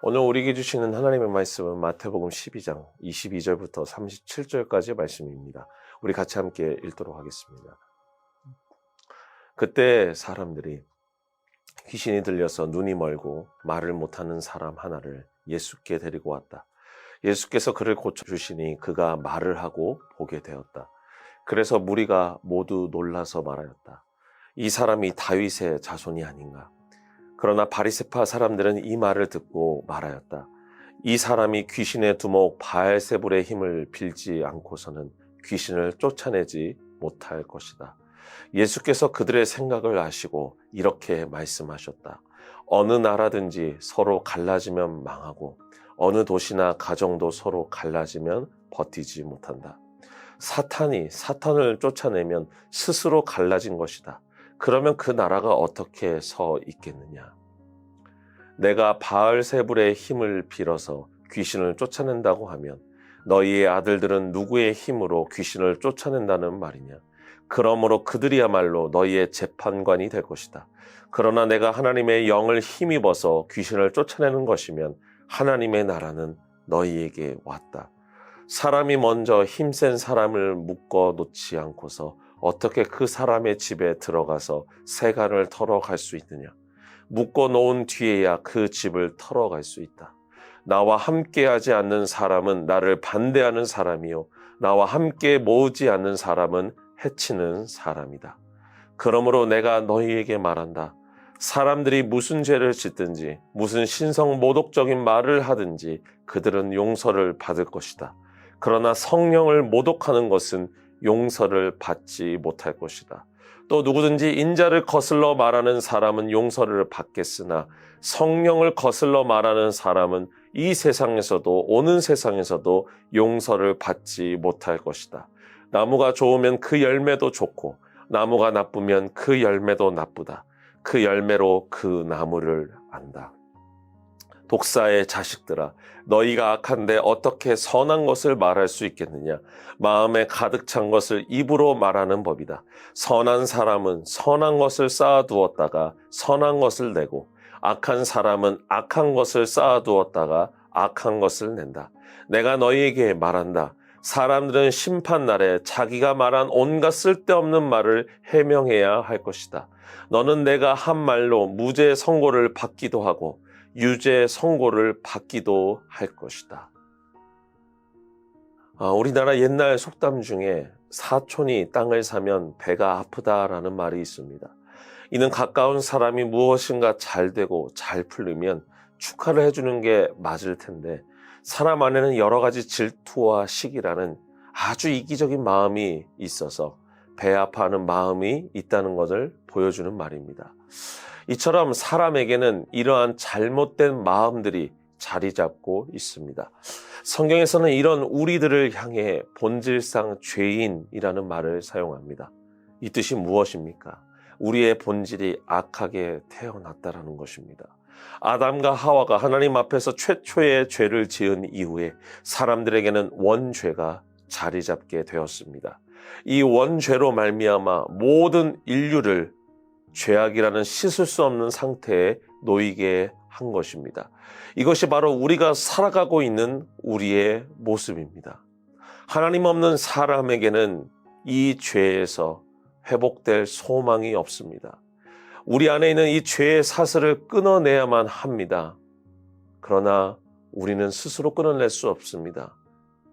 오늘 우리에게 주시는 하나님의 말씀은 마태복음 12장 22절부터 37절까지의 말씀입니다. 우리 같이 함께 읽도록 하겠습니다. 그때 사람들이 귀신이 들려서 눈이 멀고 말을 못하는 사람 하나를 예수께 데리고 왔다. 예수께서 그를 고쳐주시니 그가 말을 하고 보게 되었다. 그래서 무리가 모두 놀라서 말하였다. 이 사람이 다윗의 자손이 아닌가? 그러나 바리새파 사람들은 이 말을 듣고 말하였다. 이 사람이 귀신의 두목 바알세불의 힘을 빌지 않고서는 귀신을 쫓아내지 못할 것이다. 예수께서 그들의 생각을 아시고 이렇게 말씀하셨다. 어느 나라든지 서로 갈라지면 망하고 어느 도시나 가정도 서로 갈라지면 버티지 못한다. 사탄이 사탄을 쫓아내면 스스로 갈라진 것이다. 그러면 그 나라가 어떻게 서 있겠느냐? 내가 바알세불의 힘을 빌어서 귀신을 쫓아낸다고 하면 너희의 아들들은 누구의 힘으로 귀신을 쫓아낸다는 말이냐? 그러므로 그들이야말로 너희의 재판관이 될 것이다. 그러나 내가 하나님의 영을 힘입어서 귀신을 쫓아내는 것이면 하나님의 나라는 너희에게 왔다. 사람이 먼저 힘센 사람을 묶어 놓지 않고서 어떻게 그 사람의 집에 들어가서 세간을 털어갈 수 있느냐? 묶어 놓은 뒤에야 그 집을 털어갈 수 있다. 나와 함께하지 않는 사람은 나를 반대하는 사람이요 나와 함께 모으지 않는 사람은 해치는 사람이다. 그러므로 내가 너희에게 말한다. 사람들이 무슨 죄를 짓든지 무슨 신성 모독적인 말을 하든지 그들은 용서를 받을 것이다. 그러나 성령을 모독하는 것은 용서를 받지 못할 것이다. 또 누구든지 인자를 거슬러 말하는 사람은 용서를 받겠으나 성령을 거슬러 말하는 사람은 이 세상에서도 오는 세상에서도 용서를 받지 못할 것이다. 나무가 좋으면 그 열매도 좋고 나무가 나쁘면 그 열매도 나쁘다. 그 열매로 그 나무를 안다. 독사의 자식들아, 너희가 악한데 어떻게 선한 것을 말할 수 있겠느냐? 마음에 가득 찬 것을 입으로 말하는 법이다. 선한 사람은 선한 것을 쌓아두었다가 선한 것을 내고 악한 사람은 악한 것을 쌓아두었다가 악한 것을 낸다. 내가 너희에게 말한다. 사람들은 심판날에 자기가 말한 온갖 쓸데없는 말을 해명해야 할 것이다. 너는 내가 한 말로 무죄 선고를 받기도 하고 유죄 선고를 받기도 할 것이다. 우리나라 옛날 속담 중에 사촌이 땅을 사면 배가 아프다라는 말이 있습니다. 이는 가까운 사람이 무엇인가 잘 되고 잘 풀리면 축하를 해주는 게 맞을 텐데 사람 안에는 여러 가지 질투와 시기라는 아주 이기적인 마음이 있어서 배 아파하는 마음이 있다는 것을 보여주는 말입니다. 이처럼 사람에게는 이러한 잘못된 마음들이 자리 잡고 있습니다. 성경에서는 이런 우리들을 향해 본질상 죄인이라는 말을 사용합니다. 이 뜻이 무엇입니까? 우리의 본질이 악하게 태어났다라는 것입니다. 아담과 하와가 하나님 앞에서 최초의 죄를 지은 이후에 사람들에게는 원죄가 자리 잡게 되었습니다. 이 원죄로 말미암아 모든 인류를 죄악이라는 씻을 수 없는 상태에 놓이게 한 것입니다. 이것이 바로 우리가 살아가고 있는 우리의 모습입니다. 하나님 없는 사람에게는 이 죄에서 회복될 소망이 없습니다. 우리 안에 있는 이 죄의 사슬을 끊어내야만 합니다. 그러나 우리는 스스로 끊어낼 수 없습니다.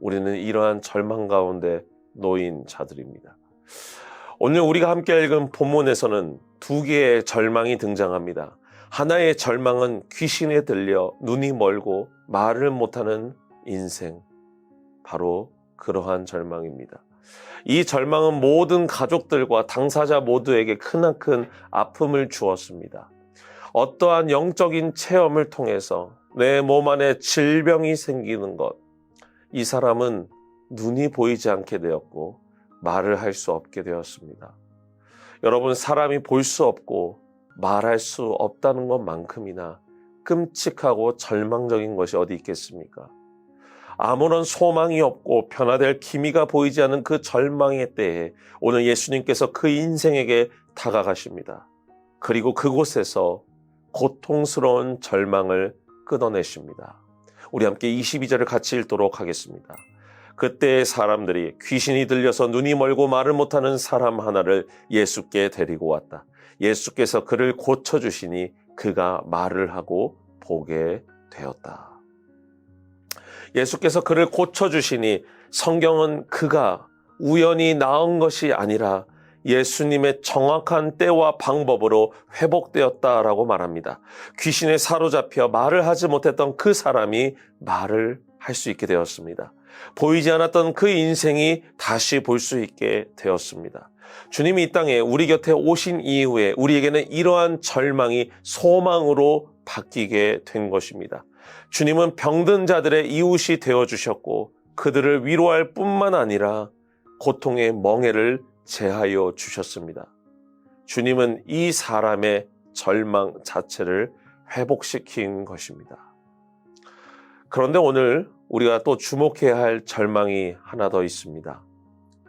우리는 이러한 절망 가운데 놓인 자들입니다. 오늘 우리가 함께 읽은 본문에서는 두 개의 절망이 등장합니다. 하나의 절망은 귀신에 들려 눈이 멀고 말을 못하는 인생, 바로 그러한 절망입니다. 이 절망은 모든 가족들과 당사자 모두에게 크나큰 아픔을 주었습니다. 어떠한 영적인 체험을 통해서 내 몸 안에 질병이 생기는 것, 이 사람은 눈이 보이지 않게 되었고 말을 할 수 없게 되었습니다. 여러분, 사람이 볼 수 없고 말할 수 없다는 것만큼이나 끔찍하고 절망적인 것이 어디 있겠습니까? 아무런 소망이 없고 변화될 기미가 보이지 않는 그 절망의 때에 오늘 예수님께서 그 인생에게 다가가십니다. 그리고 그곳에서 고통스러운 절망을 끊어내십니다. 우리 함께 22절을 같이 읽도록 하겠습니다. 그때 사람들이 귀신이 들려서 눈이 멀고 말을 못하는 사람 하나를 예수께 데리고 왔다. 예수께서 그를 고쳐주시니 그가 말을 하고 보게 되었다. 예수께서 그를 고쳐주시니 성경은 그가 우연히 나은 것이 아니라 예수님의 정확한 때와 방법으로 회복되었다라고 말합니다. 귀신에 사로잡혀 말을 하지 못했던 그 사람이 말을 할 수 있게 되었습니다. 보이지 않았던 그 인생이 다시 볼 수 있게 되었습니다. 주님이 이 땅에 우리 곁에 오신 이후에 우리에게는 이러한 절망이 소망으로 바뀌게 된 것입니다. 주님은 병든 자들의 이웃이 되어주셨고 그들을 위로할 뿐만 아니라 고통의 멍에를 제하여 주셨습니다. 주님은 이 사람의 절망 자체를 회복시킨 것입니다. 그런데 오늘 우리가 또 주목해야 할 절망이 하나 더 있습니다.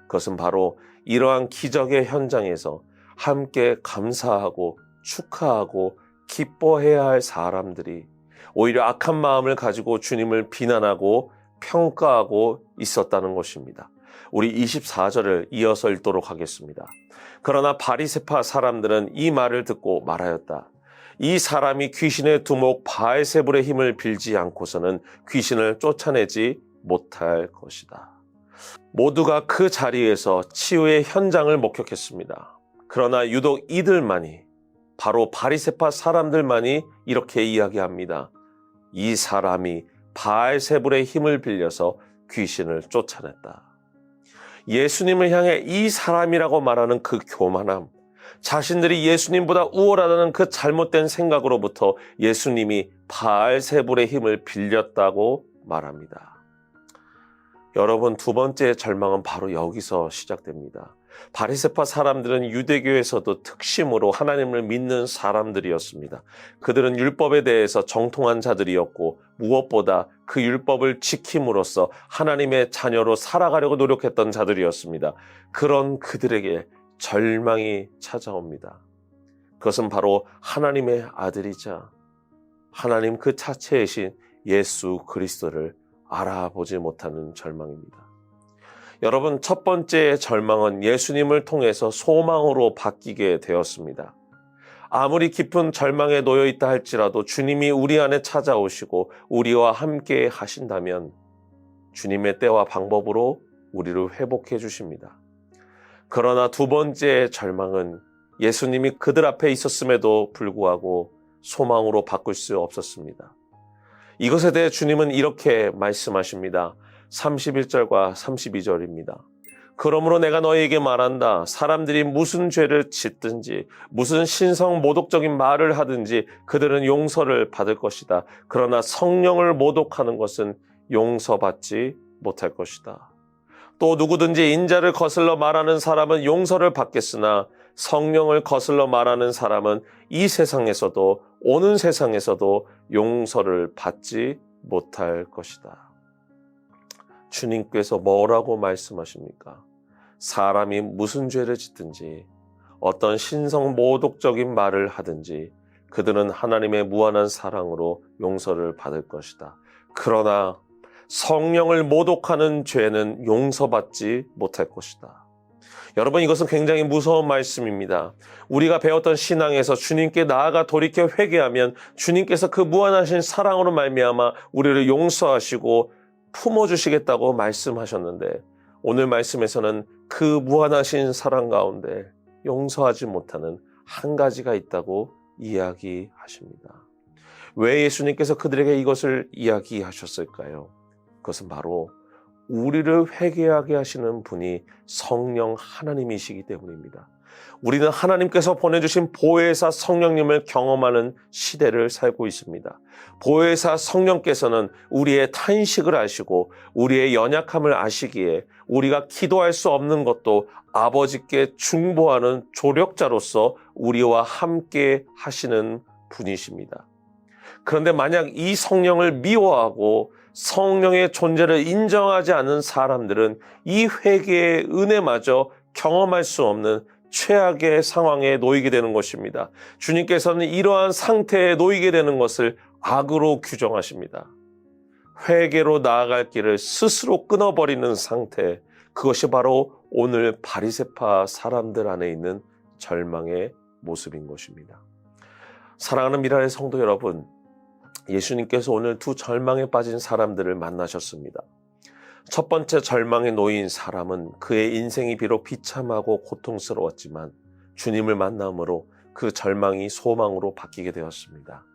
그것은 바로 이러한 기적의 현장에서 함께 감사하고 축하하고 기뻐해야 할 사람들이 오히려 악한 마음을 가지고 주님을 비난하고 평가하고 있었다는 것입니다. 우리 24절을 이어서 읽도록 하겠습니다. 그러나 바리새파 사람들은 이 말을 듣고 말하였다. 이 사람이 귀신의 두목 바알세불의 힘을 빌지 않고서는 귀신을 쫓아내지 못할 것이다. 모두가 그 자리에서 치유의 현장을 목격했습니다. 그러나 유독 이들만이, 바로 바리새파 사람들만이 이렇게 이야기합니다. 이 사람이 바알세불의 힘을 빌려서 귀신을 쫓아냈다. 예수님을 향해 이 사람이라고 말하는 그 교만함, 자신들이 예수님보다 우월하다는 그 잘못된 생각으로부터 예수님이 바알세불의 힘을 빌렸다고 말합니다. 여러분, 두 번째 절망은 바로 여기서 시작됩니다. 바리새파 사람들은 유대교에서도 특심으로 하나님을 믿는 사람들이었습니다. 그들은 율법에 대해서 정통한 자들이었고 무엇보다 그 율법을 지킴으로써 하나님의 자녀로 살아가려고 노력했던 자들이었습니다. 그런 그들에게 절망이 찾아옵니다. 그것은 바로 하나님의 아들이자 하나님 그 자체이신 예수 그리스도를 알아보지 못하는 절망입니다. 여러분, 첫 번째 절망은 예수님을 통해서 소망으로 바뀌게 되었습니다. 아무리 깊은 절망에 놓여 있다 할지라도 주님이 우리 안에 찾아오시고 우리와 함께 하신다면 주님의 때와 방법으로 우리를 회복해 주십니다. 그러나 두 번째 절망은 예수님이 그들 앞에 있었음에도 불구하고 소망으로 바꿀 수 없었습니다. 이것에 대해 주님은 이렇게 말씀하십니다. 31절과 32절입니다. 그러므로 내가 너희에게 말한다. 사람들이 무슨 죄를 짓든지 무슨 신성 모독적인 말을 하든지 그들은 용서를 받을 것이다. 그러나 성령을 모독하는 것은 용서받지 못할 것이다. 또 누구든지 인자를 거슬러 말하는 사람은 용서를 받겠으나 성령을 거슬러 말하는 사람은 이 세상에서도 오는 세상에서도 용서를 받지 못할 것이다. 주님께서 뭐라고 말씀하십니까? 사람이 무슨 죄를 짓든지 어떤 신성 모독적인 말을 하든지 그들은 하나님의 무한한 사랑으로 용서를 받을 것이다. 그러나 성령을 모독하는 죄는 용서받지 못할 것이다. 여러분, 이것은 굉장히 무서운 말씀입니다. 우리가 배웠던 신앙에서 주님께 나아가 돌이켜 회개하면 주님께서 그 무한하신 사랑으로 말미암아 우리를 용서하시고 품어주시겠다고 말씀하셨는데 오늘 말씀에서는 그 무한하신 사랑 가운데 용서하지 못하는 한 가지가 있다고 이야기하십니다. 왜 예수님께서 그들에게 이것을 이야기하셨을까요? 그것은 바로 우리를 회개하게 하시는 분이 성령 하나님이시기 때문입니다. 우리는 하나님께서 보내주신 보혜사 성령님을 경험하는 시대를 살고 있습니다. 보혜사 성령께서는 우리의 탄식을 아시고 우리의 연약함을 아시기에 우리가 기도할 수 없는 것도 아버지께 중보하는 조력자로서 우리와 함께 하시는 분이십니다. 그런데 만약 이 성령을 미워하고 성령의 존재를 인정하지 않는 사람들은 이 회개의 은혜마저 경험할 수 없는 최악의 상황에 놓이게 되는 것입니다. 주님께서는 이러한 상태에 놓이게 되는 것을 악으로 규정하십니다. 회개로 나아갈 길을 스스로 끊어버리는 상태, 그것이 바로 오늘 바리새파 사람들 안에 있는 절망의 모습인 것입니다. 사랑하는 미라의 성도 여러분, 예수님께서 오늘 두 절망에 빠진 사람들을 만나셨습니다. 첫 번째 절망에 놓인 사람은 그의 인생이 비록 비참하고 고통스러웠지만 주님을 만남으로 그 절망이 소망으로 바뀌게 되었습니다.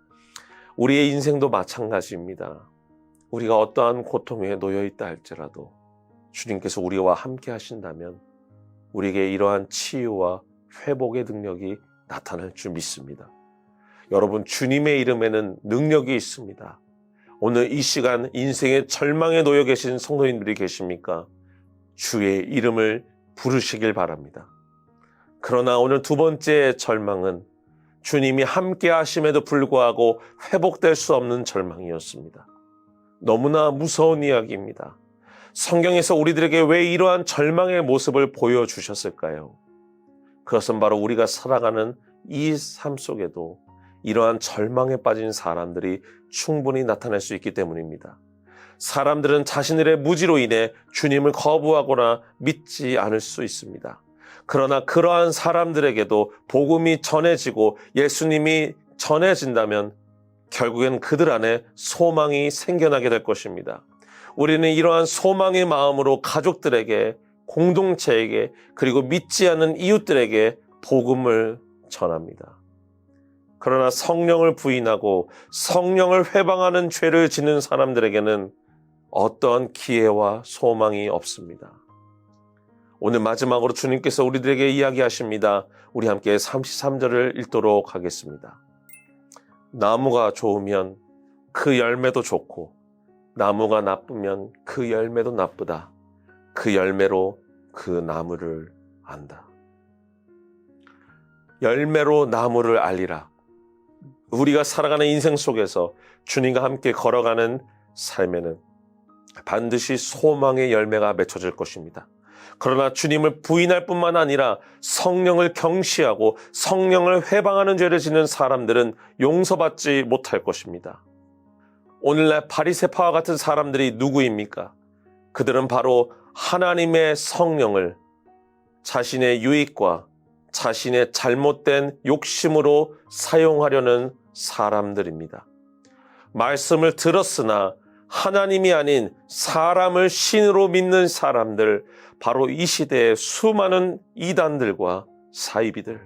우리의 인생도 마찬가지입니다. 우리가 어떠한 고통에 놓여 있다 할지라도 주님께서 우리와 함께 하신다면 우리에게 이러한 치유와 회복의 능력이 나타날 줄 믿습니다. 여러분, 주님의 이름에는 능력이 있습니다. 오늘 이 시간 인생의 절망에 놓여 계신 성도님들이 계십니까? 주의 이름을 부르시길 바랍니다. 그러나 오늘 두 번째 절망은 주님이 함께 하심에도 불구하고 회복될 수 없는 절망이었습니다. 너무나 무서운 이야기입니다. 성경에서 우리들에게 왜 이러한 절망의 모습을 보여주셨을까요? 그것은 바로 우리가 살아가는 이 삶 속에도 이러한 절망에 빠진 사람들이 충분히 나타날 수 있기 때문입니다. 사람들은 자신들의 무지로 인해 주님을 거부하거나 믿지 않을 수 있습니다. 그러나 그러한 사람들에게도 복음이 전해지고 예수님이 전해진다면 결국엔 그들 안에 소망이 생겨나게 될 것입니다. 우리는 이러한 소망의 마음으로 가족들에게, 공동체에게, 그리고 믿지 않는 이웃들에게 복음을 전합니다. 그러나 성령을 부인하고 성령을 회방하는 죄를 짓는 사람들에게는 어떠한 기회와 소망이 없습니다. 오늘 마지막으로 주님께서 우리들에게 이야기하십니다. 우리 함께 33절을 읽도록 하겠습니다. 나무가 좋으면 그 열매도 좋고 나무가 나쁘면 그 열매도 나쁘다. 그 열매로 그 나무를 안다. 열매로 나무를 알리라. 우리가 살아가는 인생 속에서 주님과 함께 걸어가는 삶에는 반드시 소망의 열매가 맺혀질 것입니다. 그러나 주님을 부인할 뿐만 아니라 성령을 경시하고 성령을 회방하는 죄를 짓는 사람들은 용서받지 못할 것입니다. 오늘날 바리새파와 같은 사람들이 누구입니까? 그들은 바로 하나님의 성령을 자신의 유익과 자신의 잘못된 욕심으로 사용하려는 사람들입니다. 말씀을 들었으나 하나님이 아닌 사람을 신으로 믿는 사람들, 바로 이 시대의 수많은 이단들과 사이비들,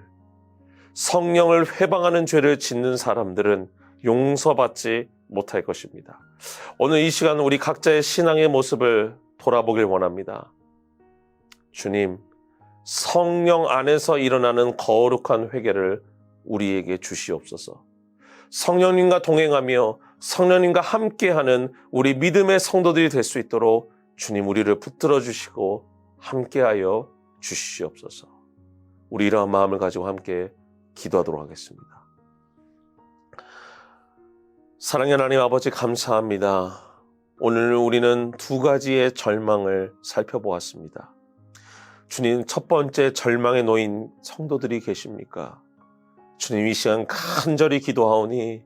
성령을 회방하는 죄를 짓는 사람들은 용서받지 못할 것입니다. 오늘 이 시간 우리 각자의 신앙의 모습을 돌아보길 원합니다. 주님, 성령 안에서 일어나는 거룩한 회개를 우리에게 주시옵소서. 성령님과 동행하며 성령님과 함께하는 우리 믿음의 성도들이 될 수 있도록 주님 우리를 붙들어 주시고 함께하여 주시옵소서. 우리 이러한 마음을 가지고 함께 기도하도록 하겠습니다. 사랑의 하나님 아버지, 감사합니다. 오늘 우리는 두 가지의 절망을 살펴보았습니다. 주님, 첫 번째 절망에 놓인 성도들이 계십니까? 주님, 이 시간 간절히 기도하오니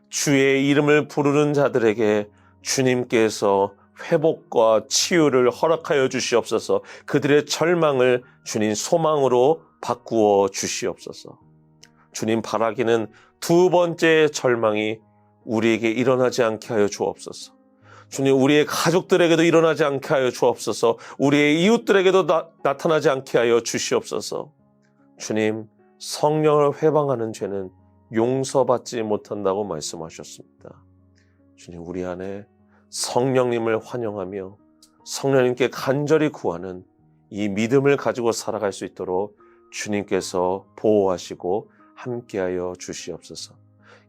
주의 이름을 부르는 자들에게 주님께서 회복과 치유를 허락하여 주시옵소서. 그들의 절망을 주님 소망으로 바꾸어 주시옵소서. 주님, 바라기는 두 번째 절망이 우리에게 일어나지 않게 하여 주옵소서. 주님, 우리의 가족들에게도 일어나지 않게 하여 주옵소서. 우리의 이웃들에게도 나타나지 않게 하여 주시옵소서. 주님, 성령을 회방하는 죄는 용서받지 못한다고 말씀하셨습니다. 주님, 우리 안에 성령님을 환영하며 성령님께 간절히 구하는 이 믿음을 가지고 살아갈 수 있도록 주님께서 보호하시고 함께하여 주시옵소서.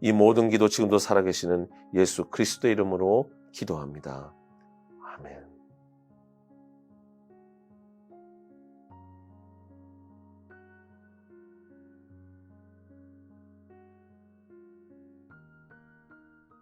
이 모든 기도 지금도 살아계시는 예수 그리스도의 이름으로 기도합니다. 아멘.